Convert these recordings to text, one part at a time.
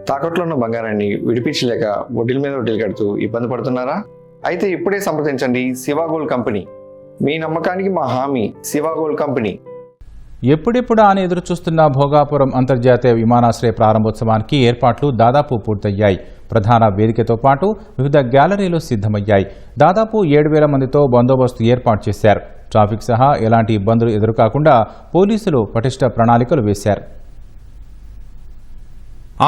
తాకట్లో ఉన్న బంగారాన్ని విడిపించలేక వడ్డీల మీద వడ్డీలు కడుతూ ఇబ్బంది పడుతున్నారా? అయితే ఇప్పుడే సంప్రదించండి శివ గోల్డ్ కంపెనీ. మీ నమ్మకానికి మా హామీ శివ గోల్డ్ కంపెనీ. ఎప్పుడెప్పుడు అని ఎదురు చూస్తున్న భోగాపురం అంతర్జాతీయ విమానాశ్రయ ప్రారంభోత్సవానికి ఏర్పాట్లు దాదాపు పూర్తయ్యాయి. ప్రధాన వేదికతో పాటు వివిధ గ్యాలరీలు సిద్ధమయ్యాయి. దాదాపు 7,000 మందితో బందోబస్తు ఏర్పాటు చేశారు. ట్రాఫిక్ సహా ఎలాంటి ఇబ్బందులు ఎదురుకాకుండా పోలీసులు పటిష్ట ప్రణాళికలు వేశారు.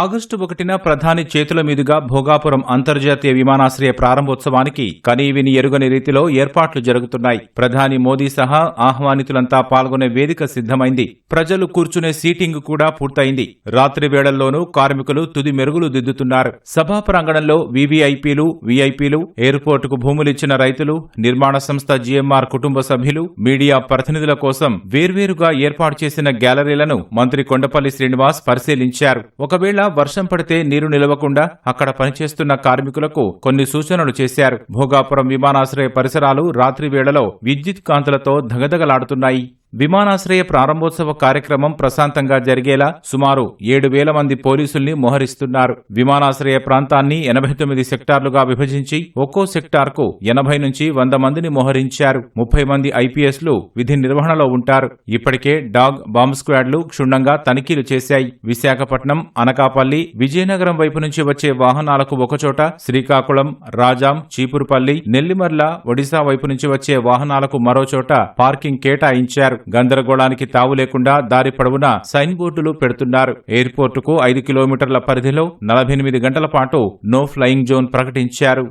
ఆగస్టు 1న ప్రధాని చేతుల మీదుగా భోగాపురం అంతర్జాతీయ విమానాశ్రయ ప్రారంభోత్సవానికి కనీవిని ఎరుగని రీతిలో ఏర్పాట్లు జరుగుతున్నాయి. ప్రధాని మోదీ సహా ఆహ్వానితులంతా పాల్గొనే వేదిక సిద్ధమైంది. ప్రజలు కూర్చునే సీటింగ్ కూడా పూర్తయింది. రాత్రి వేళల్లోనూ కార్మికులు తుది మెరుగులు దిద్దుతున్నారు. సభా ప్రాంగణంలో వీవీఐపీలు, వీఐపీలు, ఎయిర్పోర్టుకు భూములిచ్చిన రైతులు, నిర్మాణ సంస్థ జీఎంఆర్ కుటుంబ సభ్యులు, మీడియా ప్రతినిధుల కోసం వేర్వేరుగా ఏర్పాటు చేసిన గ్యాలరీలను మంత్రి కొండపల్లి శ్రీనివాస్ పరిశీలించారు. ఒకవేళ వర్షం పడితే నీరు నిలవకుండా అక్కడ పనిచేస్తున్న కార్మికులకు కొన్ని సూచనలు చేశారు. భోగాపురం విమానాశ్రయ పరిసరాలు రాత్రి వేళలో విద్యుత్ కాంతులతో ధగధగలాడుతున్నాయి. విమానాశ్రయ ప్రారంభోత్సవ కార్యక్రమం ప్రశాంతంగా జరిగేలా సుమారు 7,000 మంది పోలీసుల్ని మోహరిస్తున్నారు. విమానాశ్రయ ప్రాంతాన్ని 89 సెక్టార్లుగా విభజించి ఒక్కో సెక్టార్కు 80 నుంచి 100 మందిని మోహరించారు. 30 మంది ఐపీఎస్లు విధి నిర్వహణలో ఉంటారు. ఇప్పటికే డాగ్, బాంబ్ స్క్వాడ్లు క్షుణ్ణంగా తనిఖీలు చేశాయి. విశాఖపట్నం, అనకాపల్లి, విజయనగరం వైపు నుంచి వచ్చే వాహనాలకు ఒకచోట, శ్రీకాకుళం, రాజాం, చీపురుపల్లి, నెల్లిమర్ల, ఒడిశా వైపు నుంచి వచ్చే వాహనాలకు మరోచోట పార్కింగ్ కేటాయించారు. గందరగోళానికి తావు లేకుండా దారి పొడవునా సైన్ బోర్డులు పెడుతున్నారు. ఎయిర్పోర్టుకు 5 కిలోమీటర్ల పరిధిలో 48 గంటల పాటు నో ఫ్లయింగ్ జోన్ ప్రకటించారు.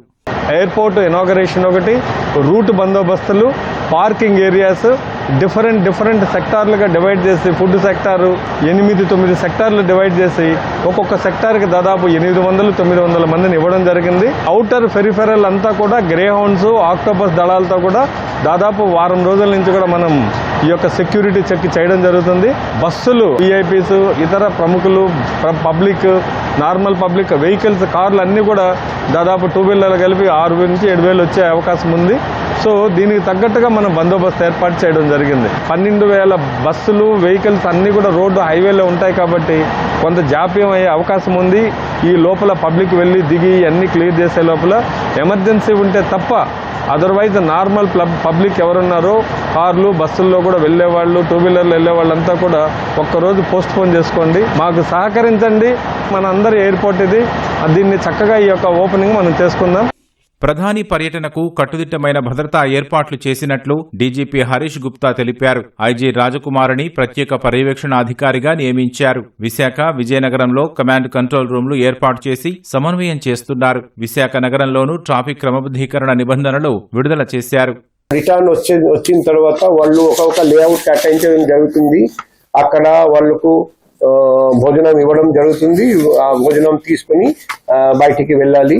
ఎయిర్పోర్ట్ ఇనాగరేషన్ ఒకటి, రూట్ బందోబస్తులు, పార్కింగ్ ఏరియాస్ డిఫరెంట్ సెక్టార్లుగా డివైడ్ చేసి, ఫుడ్ సెక్టారు 8-9 సెక్టార్లు డివైడ్ చేసి ఒక్కొక్క సెక్టార్కి దాదాపు 800-900 మందిని ఇవ్వడం జరిగింది. ఔటర్ పెరిఫెరల్ అంతా కూడా గ్రే హౌండ్స్, ఆక్టోపస్ దళాలతో కూడా దాదాపు వారం రోజుల నుంచి కూడా మనం ఈ యొక్క సెక్యూరిటీ చెక్ చేయడం జరుగుతుంది. బస్సులు, విఐపీస్, ఇతర ప్రముఖులు, పబ్లిక్, నార్మల్ పబ్లిక్ వెహికల్స్, కార్లు అన్నీ కూడా దాదాపు 2 వీలర్లు కలిపి 6,000 నుంచి 7,000 వచ్చే అవకాశం ఉంది. సో దీనికి తగ్గట్టుగా మనం బందోబస్తు ఏర్పాటు చేయడం జరిగింది. 12,000 బస్సులు, వెహికల్స్ అన్నీ కూడా రోడ్డు హైవేలో ఉంటాయి కాబట్టి కొంత జాప్యం అయ్యే అవకాశం ఉంది. ఈ లోపల పబ్లిక్ వెళ్ళి దిగి అన్ని క్లియర్ చేసే లోపల ఎమర్జెన్సీ ఉంటే తప్ప అదర్వైజ్ నార్మల్ పబ్లిక్ ఎవరున్నారో కార్లు, బస్సుల్లో కూడా వెళ్లేవాళ్ళు, 2 వీలర్లు వెళ్లేవాళ్ళంతా కూడా ఒక్కరోజు పోస్ట్ పోన్ చేసుకోండి. మాకు సహకరించండి. మన అందరి ఎయిర్పోర్ట్ ఇది. దీన్ని చక్కగా ఈ యొక్క ఓపెనింగ్ మనం చేసుకుందాం. ప్రధాని పర్యటనకు కట్టుదిట్టమైన భద్రతా ఏర్పాట్లు చేసినట్లు డీజీపీ హరీష్ గుప్తా తెలిపారు. ఐజీ రాజకుమారిని ప్రత్యేక పర్యవేక్షణ అధికారిగా నియమించారు. విశాఖ, విజయనగరంలో కమాండ్ కంట్రోల్ రూమ్లు ఏర్పాటు చేసి సమన్వయం చేస్తున్నారు. విశాఖ నగరంలోనూ ట్రాఫిక్ క్రమబద్ధీకరణ నిబంధనలు విడుదల చేశారు. రిటర్న్ వచ్చిన తర్వాత వాళ్ళు ఒక లేఅవుట్ కేటాయించడం జరుగుతుంది. అక్కడ వాళ్లకు భోజనం ఇవ్వడం జరుగుతుంది. ఆ భోజనం తీసుకుని బయటికి వెళ్ళాలి.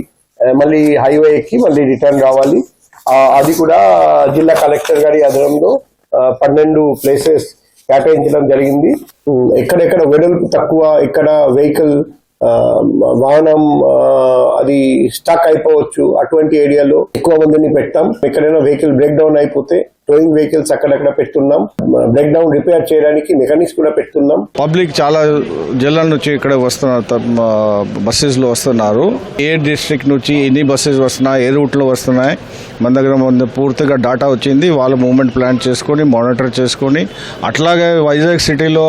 మళ్ళీ హైవే ఎక్కి మళ్ళీ రిటర్న్ రావాలి. అది కూడా జిల్లా కలెక్టర్ గారి ఆధ్వర్యంలో 12 ప్లేసెస్ కేటాయించడం జరిగింది. ఎక్కడెక్కడ వెడల్పు తక్కువ, ఇక్కడ వెహికల్ వాహనం అది స్టక్ అయిపోవచ్చు, అటువంటి ఏరియాలో ఎక్కువ మందిని పెట్టాం. ఎక్కడైనా వెహికల్ బ్రేక్ డౌన్ అయిపోతే టోయింగ్ వెహికల్స్ అక్కడక్కడ పెడుతున్నాం. బ్రేక్ డౌన్ రిపేర్ చేయడానికి మెకానిక్స్ కూడా పెడుతున్నాం. పబ్లిక్ చాలా జిల్లాల నుంచి ఇక్కడ వస్తున్నారు, బస్సెస్ లో వస్తున్నారు. ఏ డిస్ట్రిక్ట్ నుంచి ఎన్ని బస్సెస్ వస్తున్నాయి, ఏ రూట్ లో వస్తున్నాయి, మన దగ్గర పూర్తిగా డాటా వచ్చింది. వాళ్ళు మూవ్మెంట్ ప్లాన్ చేసుకొని మానిటర్ చేసుకొని, అట్లాగే వైజాగ్ సిటీలో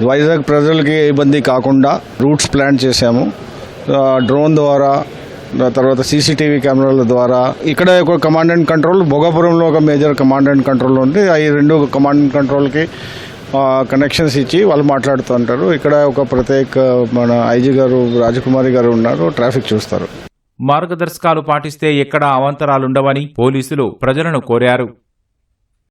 వైజాగ్ ప్రజలకి ఇబ్బంది కాకుండా రూట్స్ ప్లాన్ చేశాము. డ్రోన్ ద్వారా, తర్వాత సీసీటీవీ కెమెరాల ద్వారా. ఇక్కడ ఒక కమాండ్ అండ్ కంట్రోల్, భోగాపురంలో ఒక మేజర్ కమాండ్ అండ్ కంట్రోల్ ఉంది. ఈ 2 కమాండ్ అండ్ కంట్రోల్కి కనెక్షన్స్ ఇచ్చి వాళ్ళు మాట్లాడుతూ ఉంటారు. ఇక్కడ ఒక ప్రత్యేక మన ఐజీ గారు, రాజకుమారి గారు ఉన్నారు, ట్రాఫిక్ చూస్తారు. మార్గదర్శకాలు పాటిస్తే ఎక్కడా అవాంతరాలుండవని పోలీసులు ప్రజలను కోరారు.